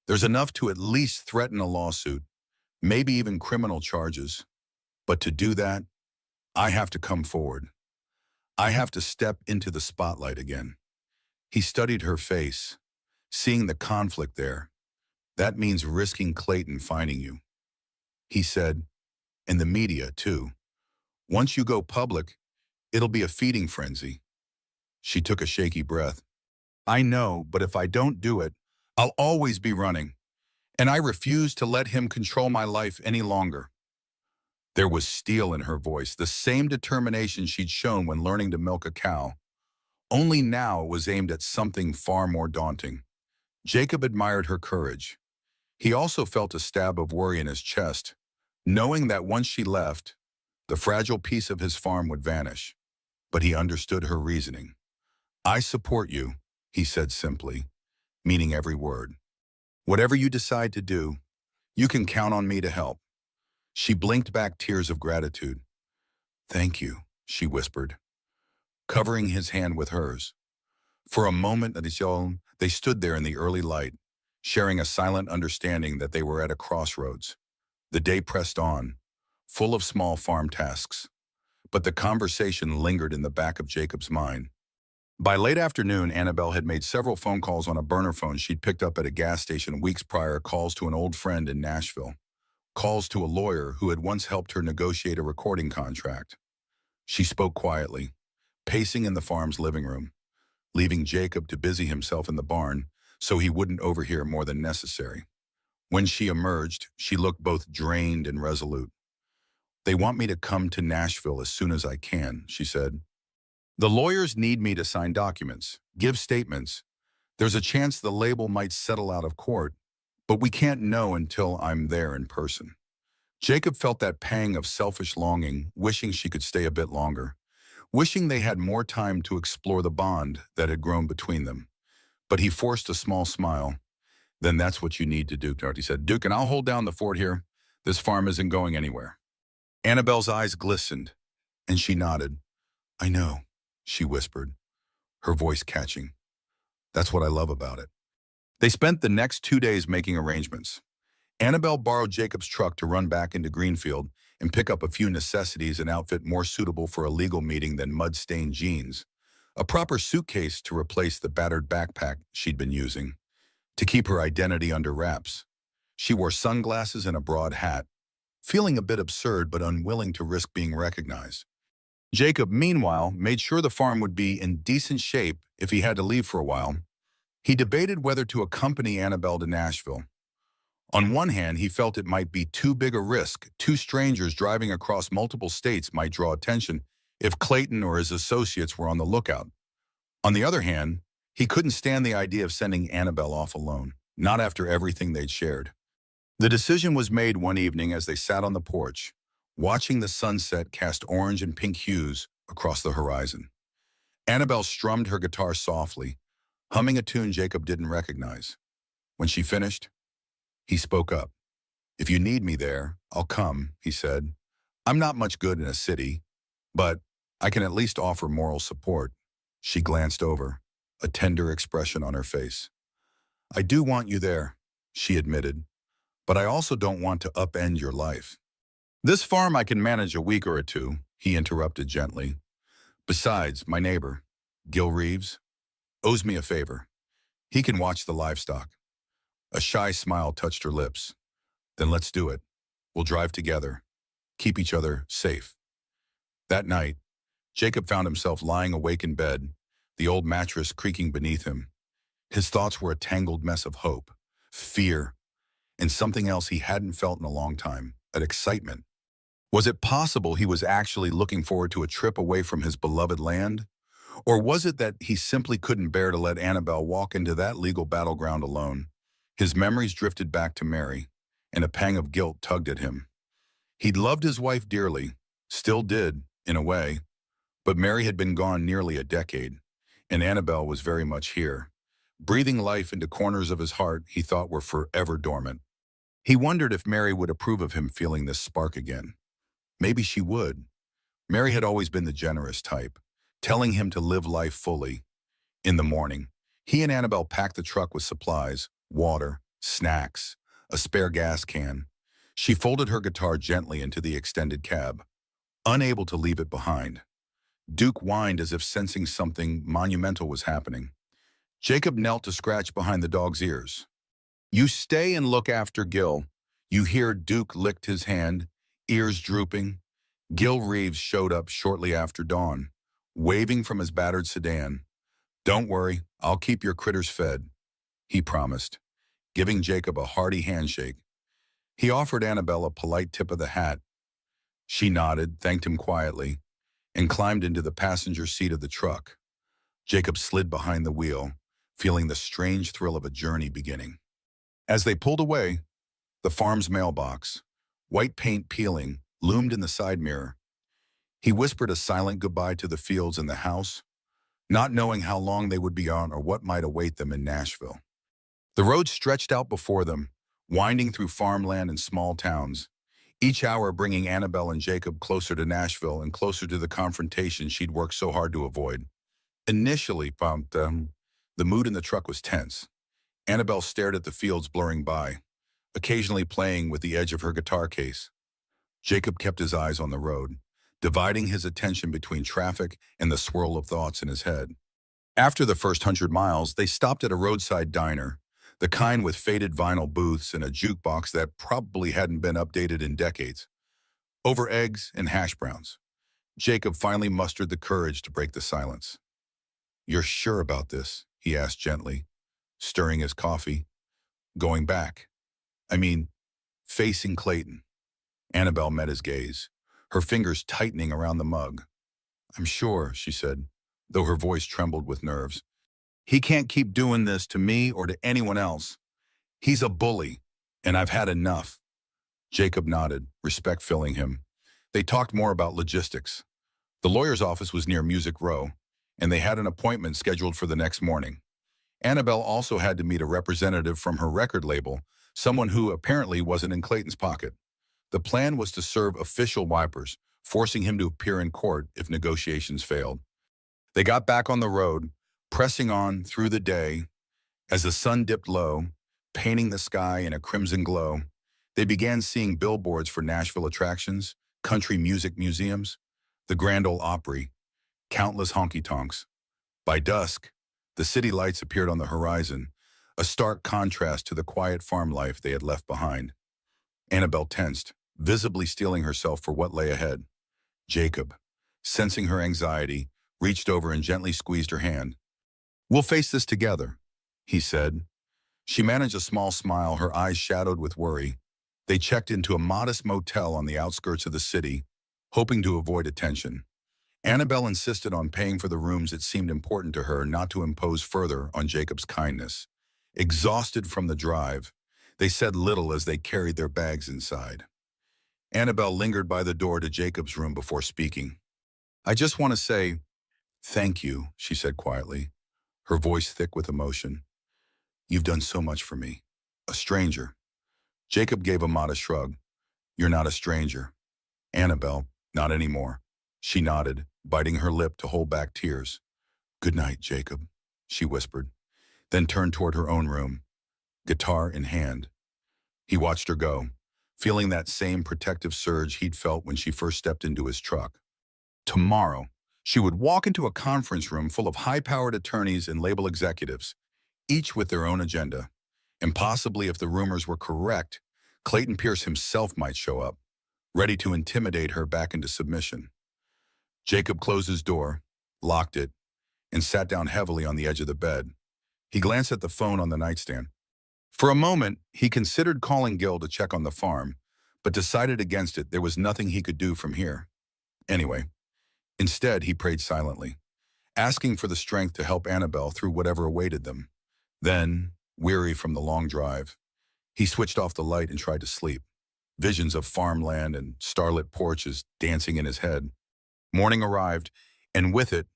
There's enough to at least threaten a lawsuit, maybe even criminal charges. But to do that, I have to come forward. I have to step into the spotlight again." He studied her face, seeing the conflict there. "That means risking Clayton finding you," he said, "and the media, too. Once you go public, it'll be a feeding frenzy." She took a shaky breath. "I know, but if I don't do it, I'll always be running, and I refuse to let him control my life any longer." There was steel in her voice, the same determination she'd shown when learning to milk a cow. Only now it was aimed at something far more daunting. Jacob admired her courage. He also felt a stab of worry in his chest, knowing that once she left, the fragile piece of his farm would vanish. But he understood her reasoning. "I support you," he said simply, meaning every word. "Whatever you decide to do, you can count on me to help." She blinked back tears of gratitude. "Thank you," she whispered, covering his hand with hers. For a moment, they stood there in the early light, sharing a silent understanding that they were at a crossroads. The day pressed on, full of small farm tasks, but the conversation lingered in the back of Jacob's mind. By late afternoon, Annabelle had made several phone calls on a burner phone she'd picked up at a gas station weeks prior, calls to an old friend in Nashville, calls to a lawyer who had once helped her negotiate a recording contract. She spoke quietly, pacing in the farm's living room, leaving Jacob to busy himself in the barn so he wouldn't overhear more than necessary. When she emerged, she looked both drained and resolute. "They want me to come to Nashville as soon as I can," she said. "The lawyers need me to sign documents, give statements. There's a chance the label might settle out of court, but we can't know until I'm there in person. Jacob felt that pang of selfish longing, wishing she could stay a bit longer, wishing they had more time to explore the bond that had grown between them. But he forced a small smile. Then that's what you need to do, Dorothy said. Duke, and I'll hold down the fort here. This farm isn't going anywhere. Annabelle's eyes glistened, and she nodded. I know, she whispered, her voice catching. That's what I love about it. They spent the next 2 days making arrangements. Annabelle borrowed Jacob's truck to run back into Greenfield and pick up a few necessities and outfit more suitable for a legal meeting than mud-stained jeans, a proper suitcase to replace the battered backpack she'd been using, to keep her identity under wraps. She wore sunglasses and a broad hat, feeling a bit absurd but unwilling to risk being recognized. Jacob, meanwhile, made sure the farm would be in decent shape if he had to leave for a while. He debated whether to accompany Annabelle to Nashville. On one hand, he felt it might be too big a risk. Two strangers driving across multiple states might draw attention if Clayton or his associates were on the lookout. On the other hand, he couldn't stand the idea of sending Annabelle off alone, not after everything they'd shared. The decision was made one evening as they sat on the porch, watching the sunset cast orange and pink hues across the horizon. Annabelle strummed her guitar softly, humming a tune Jacob didn't recognize. When she finished, he spoke up. If you need me there, I'll come, he said. I'm not much good in a city, but I can at least offer moral support. She glanced over, a tender expression on her face. I do want you there, she admitted, but I also don't want to upend your life. This farm I can manage a week or two, he interrupted gently. Besides, my neighbor, Gil Reeves, owes me a favor. He can watch the livestock. A shy smile touched her lips. Then let's do it. We'll drive together. Keep each other safe. That night, Jacob found himself lying awake in bed, the old mattress creaking beneath him. His thoughts were a tangled mess of hope, fear, and something else he hadn't felt in a long time, an excitement. Was it possible he was actually looking forward to a trip away from his beloved land? Or was it that he simply couldn't bear to let Annabelle walk into that legal battleground alone? His memories drifted back to Mary, and a pang of guilt tugged at him. He'd loved his wife dearly, still did, in a way, but Mary had been gone nearly a decade, and Annabelle was very much here, breathing life into corners of his heart he thought were forever dormant. He wondered if Mary would approve of him feeling this spark again. Maybe she would. Mary had always been the generous type, telling him to live life fully. In the morning, he and Annabelle packed the truck with supplies, water, snacks, a spare gas can. She folded her guitar gently into the extended cab, unable to leave it behind. Duke whined as if sensing something monumental was happening. Jacob knelt to scratch behind the dog's ears. You stay and look after Gil. You hear Duke licked his hand, ears drooping. Gil Reeves showed up shortly after dawn, waving from his battered sedan. Don't worry, I'll keep your critters fed, he promised, giving Jacob a hearty handshake. He offered Annabelle a polite tip of the hat. She nodded, thanked him quietly, and climbed into the passenger seat of the truck. Jacob slid behind the wheel, feeling the strange thrill of a journey beginning. As they pulled away, the farm's mailbox, white paint peeling, loomed in the side mirror. He whispered a silent goodbye to the fields and the house, not knowing how long they would be on or what might await them in Nashville. The road stretched out before them, winding through farmland and small towns, each hour bringing Annabelle and Jacob closer to Nashville and closer to the confrontation she'd worked so hard to avoid. Initially, the mood in the truck was tense. Annabelle stared at the fields blurring by, occasionally playing with the edge of her guitar case. Jacob kept his eyes on the road, dividing his attention between traffic and the swirl of thoughts in his head. After the first 100 miles, they stopped at a roadside diner, the kind with faded vinyl booths and a jukebox that probably hadn't been updated in decades. Over eggs and hash browns, Jacob finally mustered the courage to break the silence. You're sure about this? He asked gently, stirring his coffee. Going back. I mean, facing Clayton. Annabelle met his gaze, her fingers tightening around the mug. I'm sure, she said, though her voice trembled with nerves. He can't keep doing this to me or to anyone else. He's a bully, and I've had enough. Jacob nodded, respect filling him. They talked more about logistics. The lawyer's office was near Music Row, and they had an appointment scheduled for the next morning. Annabelle also had to meet a representative from her record label, someone who apparently wasn't in Clayton's pocket. The plan was to serve official wipers, forcing him to appear in court if negotiations failed. They got back on the road, pressing on through the day. As the sun dipped low, painting the sky in a crimson glow, they began seeing billboards for Nashville attractions, country music museums, the Grand Ole Opry, countless honky-tonks. By dusk, the city lights appeared on the horizon, a stark contrast to the quiet farm life they had left behind. Annabelle tensed, visibly steeling herself for what lay ahead. Jacob, sensing her anxiety, reached over and gently squeezed her hand. "We'll face this together," he said. She managed a small smile, her eyes shadowed with worry. They checked into a modest motel on the outskirts of the city, hoping to avoid attention. Annabelle insisted on paying for the rooms. It seemed important to her not to impose further on Jacob's kindness. Exhausted from the drive, they said little as they carried their bags inside. Annabelle lingered by the door to Jacob's room before speaking. "I just want to say thank you," she said quietly, her voice thick with emotion. "You've done so much for me. A stranger." Jacob gave a modest shrug. "You're not a stranger." "Annabelle, not anymore." She nodded, biting her lip to hold back tears. "Good night, Jacob," she whispered, then turned toward her own room, guitar in hand. He watched her go, feeling that same protective surge he'd felt when she first stepped into his truck. Tomorrow, she would walk into a conference room full of high-powered attorneys and label executives, each with their own agenda. And possibly, if the rumors were correct, Clayton Pierce himself might show up, ready to intimidate her back into submission. Jacob closed his door, locked it, and sat down heavily on the edge of the bed. He glanced at the phone on the nightstand. For a moment, he considered calling Gil to check on the farm, but decided against it. There was nothing he could do from here. Anyway, instead, he prayed silently, asking for the strength to help Annabelle through whatever awaited them. Then, weary from the long drive, he switched off the light and tried to sleep, visions of farmland and starlit porches dancing in his head. Morning arrived, and with it,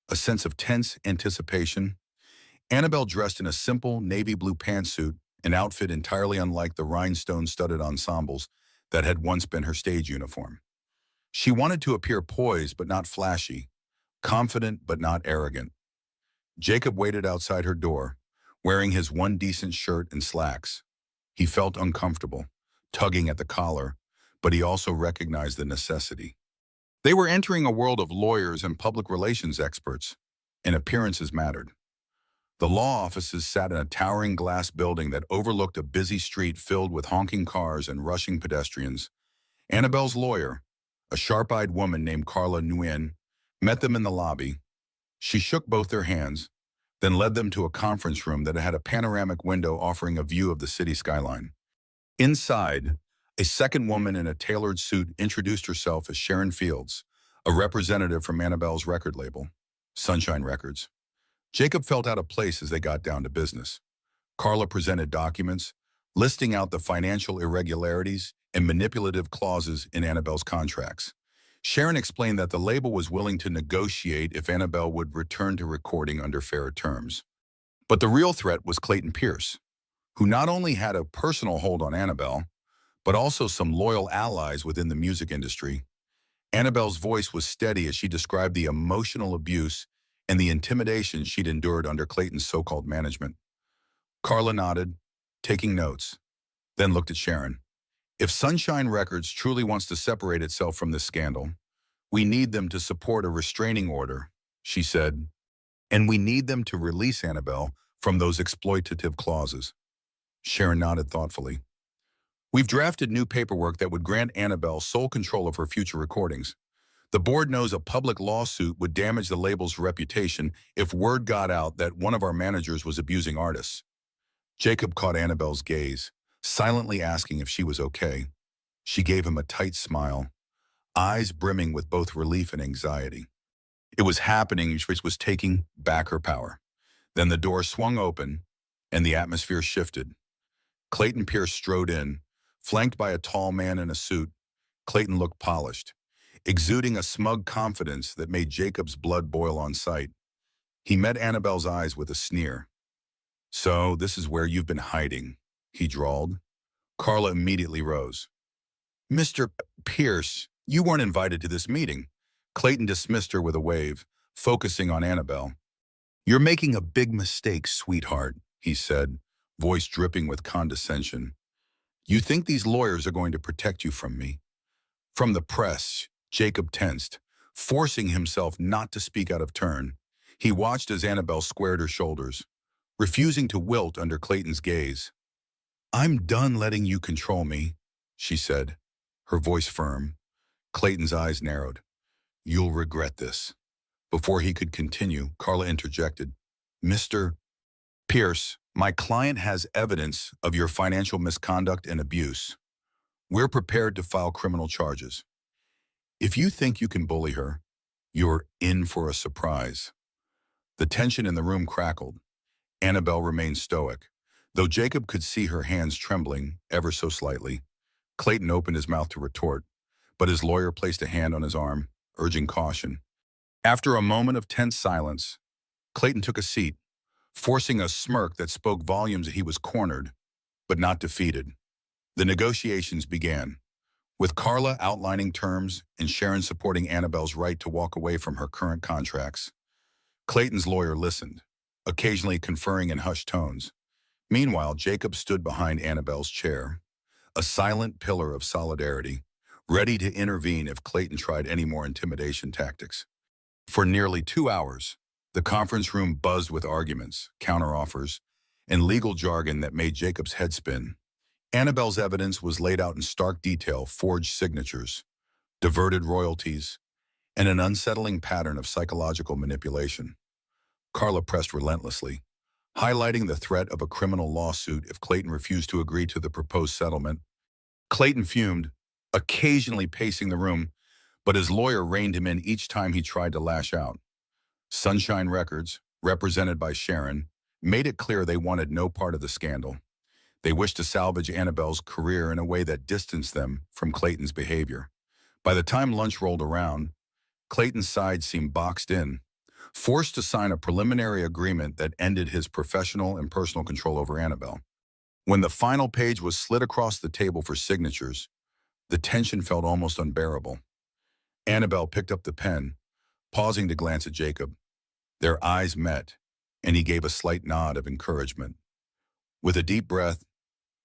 a sense of tense anticipation. Annabelle dressed in a simple navy blue pantsuit, an outfit entirely unlike the rhinestone-studded ensembles that had once been her stage uniform. She wanted to appear poised but not flashy, confident but not arrogant. Jacob waited outside her door, wearing his one decent shirt and slacks. He felt uncomfortable, tugging at the collar, but he also recognized the necessity. They were entering a world of lawyers and public relations experts, and appearances mattered. The law offices sat in a towering glass building that overlooked a busy street filled with honking cars and rushing pedestrians. Annabelle's lawyer, a sharp-eyed woman named Carla Nguyen, met them in the lobby. She shook both their hands, then led them to a conference room that had a panoramic window offering a view of the city skyline. Inside, a second woman in a tailored suit introduced herself as Sharon Fields, a representative from Annabelle's record label, Sunshine Records. Jacob felt out of place as they got down to business. Carla presented documents, listing out the financial irregularities and manipulative clauses in Annabelle's contracts. Sharon explained that the label was willing to negotiate if Annabelle would return to recording under fairer terms. But the real threat was Clayton Pierce, who not only had a personal hold on Annabelle, but also some loyal allies within the music industry. Annabelle's voice was steady as she described the emotional abuse and the intimidation she'd endured under Clayton's so-called management. Carla nodded, taking notes, then looked at Sharon. "If Sunshine Records truly wants to separate itself from this scandal, we need them to support a restraining order," she said, "and we need them to release Annabelle from those exploitative clauses." Sharon nodded thoughtfully. "We've drafted new paperwork that would grant Annabelle sole control of her future recordings. The board knows a public lawsuit would damage the label's reputation if word got out that one of our managers was abusing artists." Jacob caught Annabelle's gaze, silently asking if she was okay. She gave him a tight smile, eyes brimming with both relief and anxiety. It was happening, which was taking back her power. Then the door swung open, and the atmosphere shifted. Clayton Pierce strode in, flanked by a tall man in a suit. Clayton looked polished, exuding a smug confidence that made Jacob's blood boil on sight. He met Annabelle's eyes with a sneer. "So, this is where you've been hiding," he drawled. Carla immediately rose. "Mr. Pierce, you weren't invited to this meeting." Clayton dismissed her with a wave, focusing on Annabelle. "You're making a big mistake, sweetheart," he said, voice dripping with condescension. "You think these lawyers are going to protect you from me?" From the press, Jacob tensed, forcing himself not to speak out of turn. He watched as Annabelle squared her shoulders, refusing to wilt under Clayton's gaze. "I'm done letting you control me," she said, her voice firm. Clayton's eyes narrowed. "You'll regret this." Before he could continue, Carla interjected. "Mr. Pierce, my client has evidence of your financial misconduct and abuse. We're prepared to file criminal charges. If you think you can bully her, you're in for a surprise." The tension in the room crackled. Annabelle remained stoic, though Jacob could see her hands trembling ever so slightly. Clayton opened his mouth to retort, but his lawyer placed a hand on his arm, urging caution. After a moment of tense silence, Clayton took a seat, forcing a smirk that spoke volumes that he was cornered, but not defeated. The negotiations began, with Carla outlining terms and Sharon supporting Annabelle's right to walk away from her current contracts. Clayton's lawyer listened, occasionally conferring in hushed tones. Meanwhile, Jacob stood behind Annabelle's chair, a silent pillar of solidarity, ready to intervene if Clayton tried any more intimidation tactics. For nearly 2 hours, the conference room buzzed with arguments, counteroffers, and legal jargon that made Jacob's head spin. Annabelle's evidence was laid out in stark detail: forged signatures, diverted royalties, and an unsettling pattern of psychological manipulation. Carla pressed relentlessly, highlighting the threat of a criminal lawsuit if Clayton refused to agree to the proposed settlement. Clayton fumed, occasionally pacing the room, but his lawyer reined him in each time he tried to lash out. Sunshine Records, represented by Sharon, made it clear they wanted no part of the scandal. They wished to salvage Annabelle's career in a way that distanced them from Clayton's behavior. By the time lunch rolled around, Clayton's side seemed boxed in, forced to sign a preliminary agreement that ended his professional and personal control over Annabelle. When the final page was slid across the table for signatures, the tension felt almost unbearable. Annabelle picked up the pen, pausing to glance at Jacob. Their eyes met, and he gave a slight nod of encouragement. With a deep breath,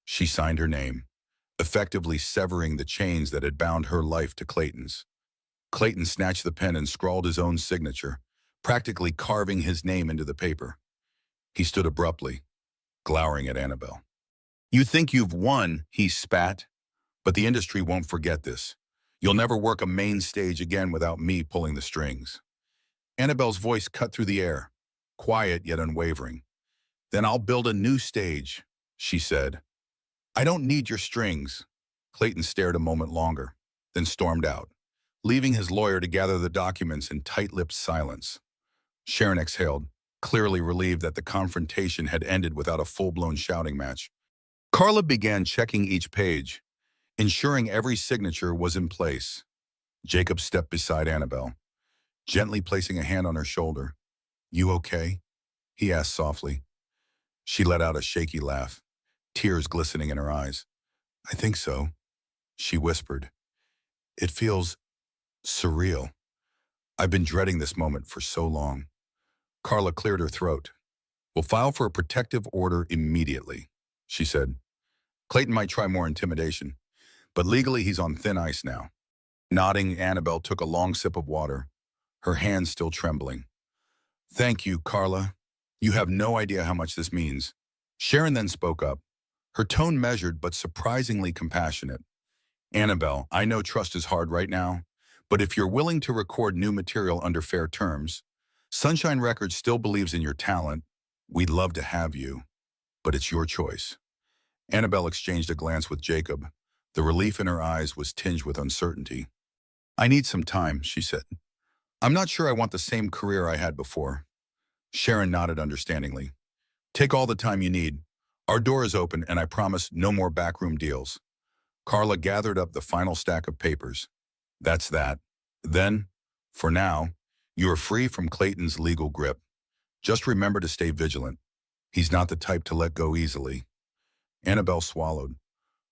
she signed her name, effectively severing the chains that had bound her life to Clayton's. Clayton snatched the pen and scrawled his own signature, practically carving his name into the paper. He stood abruptly, glowering at Annabelle. "You think you've won," he spat, "but the industry won't forget this. You'll never work a main stage again without me pulling the strings." Annabelle's voice cut through the air, quiet yet unwavering. "Then I'll build a new stage," she said. "I don't need your strings." Clayton stared a moment longer, then stormed out, leaving his lawyer to gather the documents in tight-lipped silence. Sharon exhaled, clearly relieved that the confrontation had ended without a full-blown shouting match. Carla began checking each page, ensuring every signature was in place. Jacob stepped beside Annabelle, gently placing a hand on her shoulder. "You okay?" he asked softly. She let out a shaky laugh, tears glistening in her eyes. "I think so," she whispered. "It feels surreal. I've been dreading this moment for so long." Carla cleared her throat. "We'll file for a protective order immediately," she said. "Clayton might try more intimidation, but legally he's on thin ice now." Nodding, Annabelle took a long sip of water, her hands still trembling. "Thank you, Carla. You have no idea how much this means." Sharon then spoke up, her tone measured but surprisingly compassionate. "Annabelle, I know trust is hard right now, but if you're willing to record new material under fair terms, Sunshine Records still believes in your talent. We'd love to have you, but it's your choice." Annabelle exchanged a glance with Jacob. The relief in her eyes was tinged with uncertainty. "I need some time," she said. "I'm not sure I want the same career I had before." Sharon nodded understandingly. Take all the time you need. Our door is open, and I promise no more backroom deals. Carla gathered up the final stack of papers. That's that. Then, for now, you are free from Clayton's legal grip. Just remember to stay vigilant. He's not the type to let go easily. Annabelle swallowed,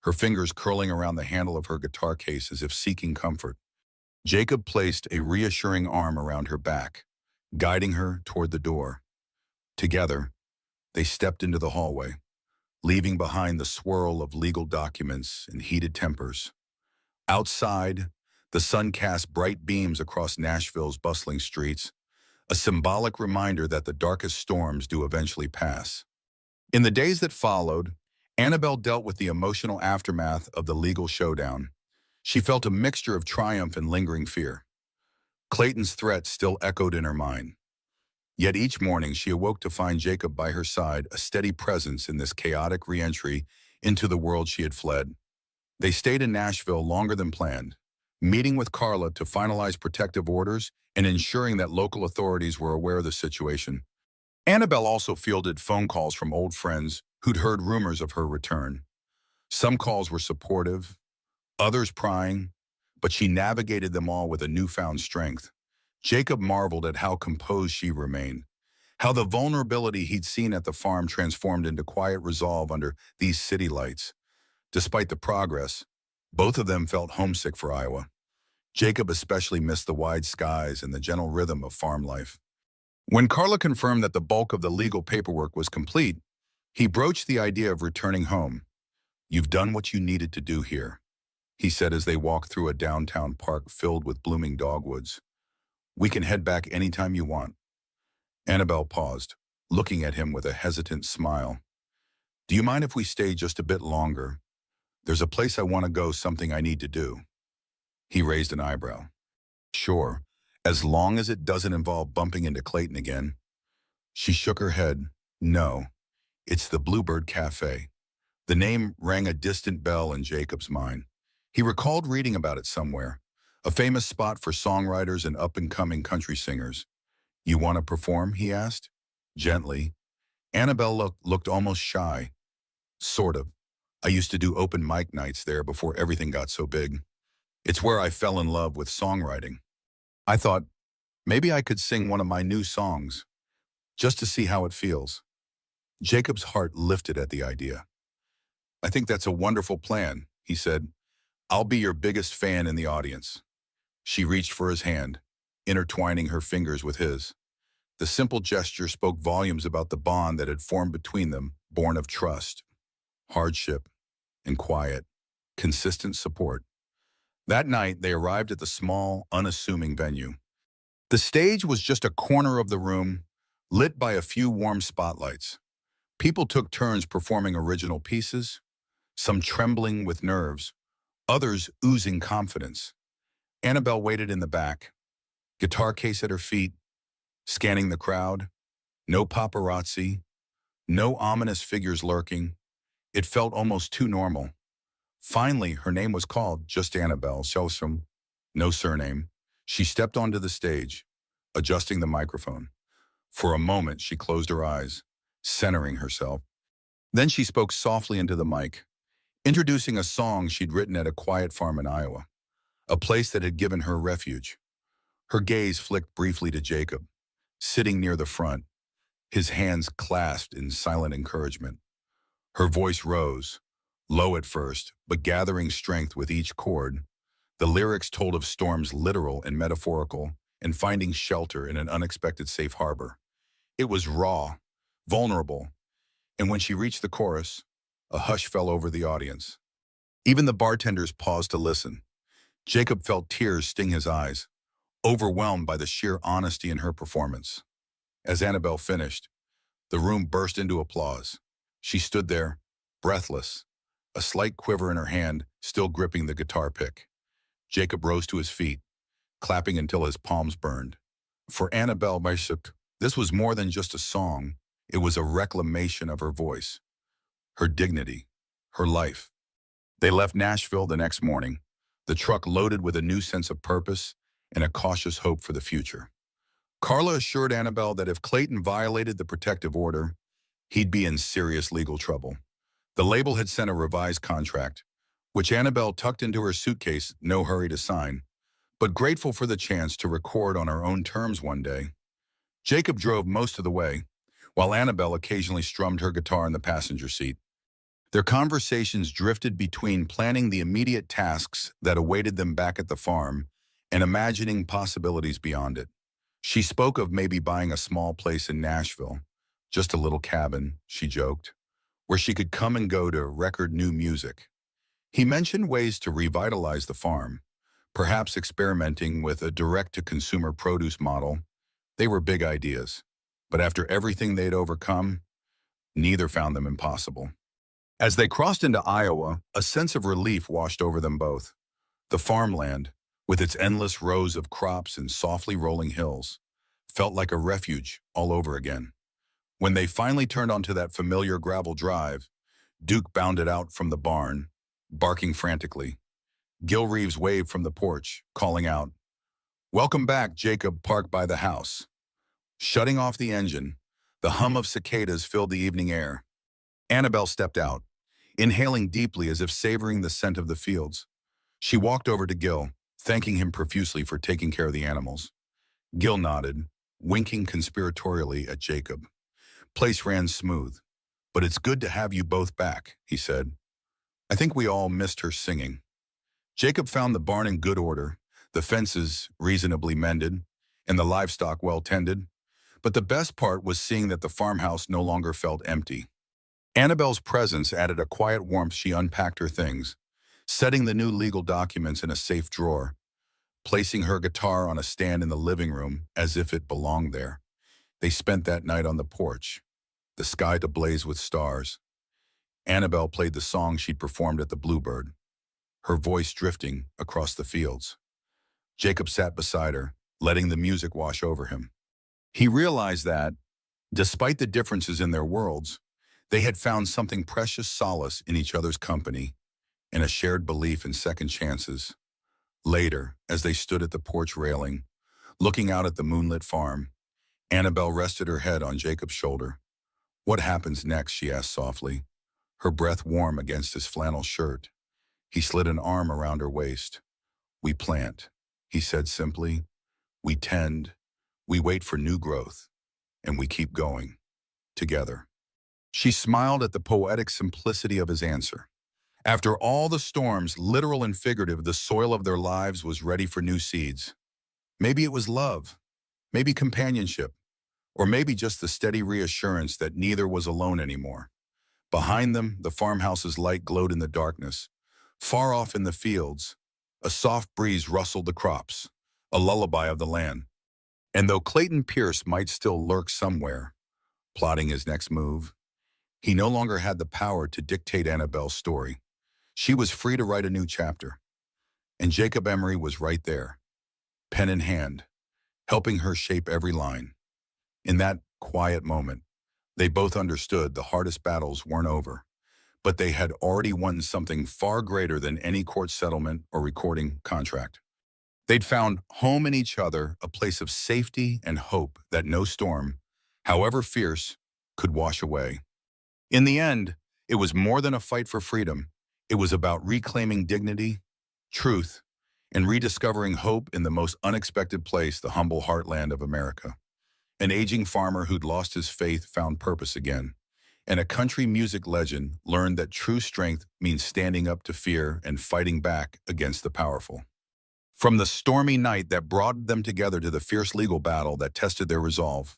her fingers curling around the handle of her guitar case as if seeking comfort. Jacob placed a reassuring arm around her back, guiding her toward the door. Together, they stepped into the hallway, leaving behind the swirl of legal documents and heated tempers. Outside, the sun cast bright beams across Nashville's bustling streets, a symbolic reminder that the darkest storms do eventually pass. In the days that followed, Annabelle dealt with the emotional aftermath of the legal showdown. She felt a mixture of triumph and lingering fear. Clayton's threat still echoed in her mind. Yet each morning she awoke to find Jacob by her side, a steady presence in this chaotic re-entry into the world she had fled. They stayed in Nashville longer than planned, meeting with Carla to finalize protective orders and ensuring that local authorities were aware of the situation. Annabelle also fielded phone calls from old friends who'd heard rumors of her return. Some calls were supportive, others prying, but she navigated them all with a newfound strength. Jacob marveled at how composed she remained, how the vulnerability he'd seen at the farm transformed into quiet resolve under these city lights. Despite the progress, both of them felt homesick for Iowa. Jacob especially missed the wide skies and the gentle rhythm of farm life. When Carla confirmed that the bulk of the legal paperwork was complete, he broached the idea of returning home. "You've done what you needed to do here," he said as they walked through a downtown park filled with blooming dogwoods. "We can head back anytime you want." Annabelle paused, looking at him with a hesitant smile. "Do you mind if we stay just a bit longer? There's a place I want to go, something I need to do." He raised an eyebrow. "Sure, as long as it doesn't involve bumping into Clayton again." She shook her head. "No, it's the Bluebird Cafe." The name rang a distant bell in Jacob's mind. He recalled reading about it somewhere, a famous spot for songwriters and up-and-coming country singers. "You want to perform?" he asked. Gently. Annabelle looked almost shy. "Sort of. I used to do open mic nights there before everything got so big. It's where I fell in love with songwriting. I thought, maybe I could sing one of my new songs, just to see how it feels." Jacob's heart lifted at the idea. "I think that's a wonderful plan," he said. "I'll be your biggest fan in the audience." She reached for his hand, intertwining her fingers with his. The simple gesture spoke volumes about the bond that had formed between them, born of trust, hardship, and quiet, consistent support. That night, they arrived at the small, unassuming venue. The stage was just a corner of the room, lit by a few warm spotlights. People took turns performing original pieces, some trembling with nerves, others oozing confidence. Annabelle waited in the back, guitar case at her feet, scanning the crowd. No paparazzi, no ominous figures lurking. It felt almost too normal. Finally, her name was called, just Annabelle Selsom, no surname. She stepped onto the stage, adjusting the microphone. For a moment, she closed her eyes, centering herself. Then she spoke softly into the mic, introducing a song she'd written at a quiet farm in Iowa, a place that had given her refuge. Her gaze flicked briefly to Jacob, sitting near the front, his hands clasped in silent encouragement. Her voice rose, low at first, but gathering strength with each chord. The lyrics told of storms literal and metaphorical, and finding shelter in an unexpected safe harbor. It was raw, vulnerable, and when she reached the chorus, a hush fell over the audience. Even the bartenders paused to listen. Jacob felt tears sting his eyes, overwhelmed by the sheer honesty in her performance. As Annabelle finished, the room burst into applause. She stood there, breathless, a slight quiver in her hand, still gripping the guitar pick. Jacob rose to his feet, clapping until his palms burned. For Annabelle Bishop, this was more than just a song. It was a reclamation of her voice, her dignity, her life. They left Nashville the next morning, the truck loaded with a new sense of purpose and a cautious hope for the future. Carla assured Annabelle that if Clayton violated the protective order, he'd be in serious legal trouble. The label had sent a revised contract, which Annabelle tucked into her suitcase, no hurry to sign, but grateful for the chance to record on her own terms one day. Jacob drove most of the way, while Annabelle occasionally strummed her guitar in the passenger seat. Their conversations drifted between planning the immediate tasks that awaited them back at the farm and imagining possibilities beyond it. She spoke of maybe buying a small place in Nashville, just a little cabin, she joked, where she could come and go to record new music. He mentioned ways to revitalize the farm, perhaps experimenting with a direct-to-consumer produce model. They were big ideas, but after everything they'd overcome, neither found them impossible. As they crossed into Iowa, a sense of relief washed over them both. The farmland, with its endless rows of crops and softly rolling hills, felt like a refuge all over again. When they finally turned onto that familiar gravel drive, Duke bounded out from the barn, barking frantically. Gil Reeves waved from the porch, calling out, "Welcome back." Jacob parked by the house. Shutting off the engine, the hum of cicadas filled the evening air. Annabelle stepped out, inhaling deeply as if savoring the scent of the fields. She walked over to Gil, thanking him profusely for taking care of the animals. Gil nodded, winking conspiratorially at Jacob. "Place ran smooth, but it's good to have you both back," he said. "I think we all missed her singing." Jacob found the barn in good order, the fences reasonably mended, and the livestock well tended. But the best part was seeing that the farmhouse no longer felt empty. Annabelle's presence added a quiet warmth. She unpacked her things, setting the new legal documents in a safe drawer, placing her guitar on a stand in the living room as if it belonged there. They spent that night on the porch, the sky ablaze with stars. Annabelle played the song she'd performed at the Bluebird, her voice drifting across the fields. Jacob sat beside her, letting the music wash over him. He realized that, despite the differences in their worlds, they had found something precious solace in each other's company and a shared belief in second chances. Later, as they stood at the porch railing, looking out at the moonlit farm, Annabelle rested her head on Jacob's shoulder. "What happens next?" she asked softly, her breath warm against his flannel shirt. He slid an arm around her waist. "We plant," he said simply. "We tend, we wait for new growth, and we keep going, together." She smiled at the poetic simplicity of his answer. After all the storms, literal and figurative, the soil of their lives was ready for new seeds. Maybe it was love, maybe companionship, or maybe just the steady reassurance that neither was alone anymore. Behind them, the farmhouse's light glowed in the darkness. Far off in the fields, a soft breeze rustled the crops, a lullaby of the land. And though Clayton Pierce might still lurk somewhere, plotting his next move, he no longer had the power to dictate Annabelle's story. She was free to write a new chapter. And Jacob Emery was right there, pen in hand, helping her shape every line. In that quiet moment, they both understood the hardest battles weren't over, but they had already won something far greater than any court settlement or recording contract. They'd found home in each other, a place of safety and hope that no storm, however fierce, could wash away. In the end, it was more than a fight for freedom. It was about reclaiming dignity, truth, and rediscovering hope in the most unexpected place, the humble heartland of America. An aging farmer who'd lost his faith found purpose again, and a country music legend learned that true strength means standing up to fear and fighting back against the powerful. From the stormy night that brought them together to the fierce legal battle that tested their resolve,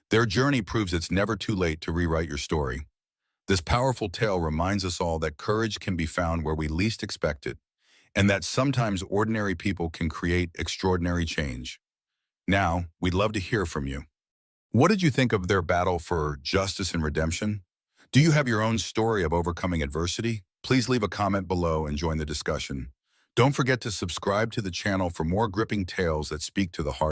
their journey proves it's never too late to rewrite your story. This powerful tale reminds us all that courage can be found where we least expect it, and that sometimes ordinary people can create extraordinary change. Now, we'd love to hear from you. What did you think of their battle for justice and redemption? Do you have your own story of overcoming adversity? Please leave a comment below and join the discussion. Don't forget to subscribe to the channel for more gripping tales that speak to the heart.